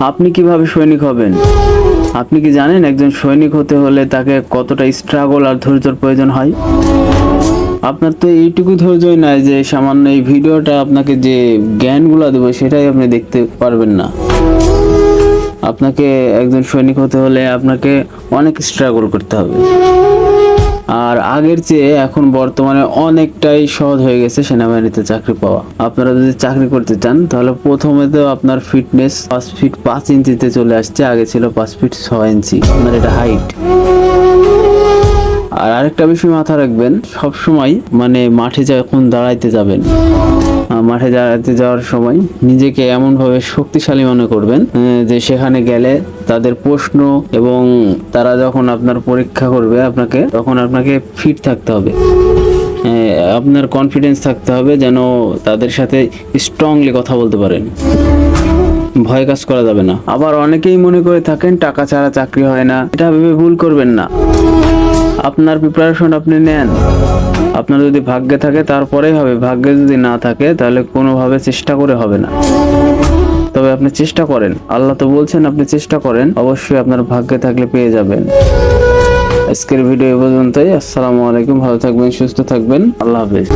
আপনি কিভাবে সৈনিক হবেন? আপনি কি জানেন একজন সৈনিক হতে হলে তাকে কতটা স্ট্রাগল আর ধৈর্যের প্রয়োজন হয়? আপনার তো এইটুকু ধৈর্যই নাই যে সামান্য এই ভিডিওটা আপনাকে যে জ্ঞানগুলো দেবো সেটাই আপনি দেখতে পারবেন না। আপনাকে একজন সৈনিক হতে হলে আপনাকে অনেক স্ট্রাগল করতে হবে। আর আগের চেয়ে এখন বর্তমানে অনেকটাই সহজ হয়ে গেছে সেনাবাহিনীতে চাকরি পাওয়া। আপনারা যদি চাকরি করতে চান তাহলে প্রথমে তো আপনার ফিটনেস 5 ফিট 5 ইঞ্চিতে চলে আসছে, আগে ছিল 5 ফিট 6 ইঞ্চি আপনার এটা হাইট। আর আরেকটা বিষয় মাথা রাখবেন, সব সময় মানে মাঠে যখন দাঁড়াইতে যাবেন, মাঠে দাঁড়াতে যাওয়ার সময় নিজেকে এমনভাবে শক্তিশালী মনে করবেন যে সেখানে গেলে তাদের প্রশ্ন এবং তারা যখন আপনার পরীক্ষা করবে আপনাকে, তখন আপনাকে ফিট থাকতে হবে। আপনার কনফিডেন্স থাকতে হবে যেন তাদের সাথে স্ট্রংলি কথা বলতে পারেন। ভয় কাজ করা যাবে না। আবার অনেকেই মনে করে থাকেন টাকা ছাড়া চাকরি হয় না, এটা ভেবে ভুল করবেন না। আপনার প্রিপারেশন আপনি নেন, আপনার যদি ভাগ্যে থাকে তারপরেই হবে, ভাগ্যে যদি না থাকে তাহলে কোনোভাবে চেষ্টা করে হবে না। তবে আপনি চেষ্টা করেন, আল্লাহ তো বলছেন আপনি চেষ্টা করেন, অবশ্যই আপনার ভাগ্যে থাকলে পেয়ে যাবেন। আজকের ভিডিও এই পর্যন্তই। আসসালামু আলাইকুম, ভালো থাকবেন, সুস্থ থাকবেন, আল্লাহ হাফেজ।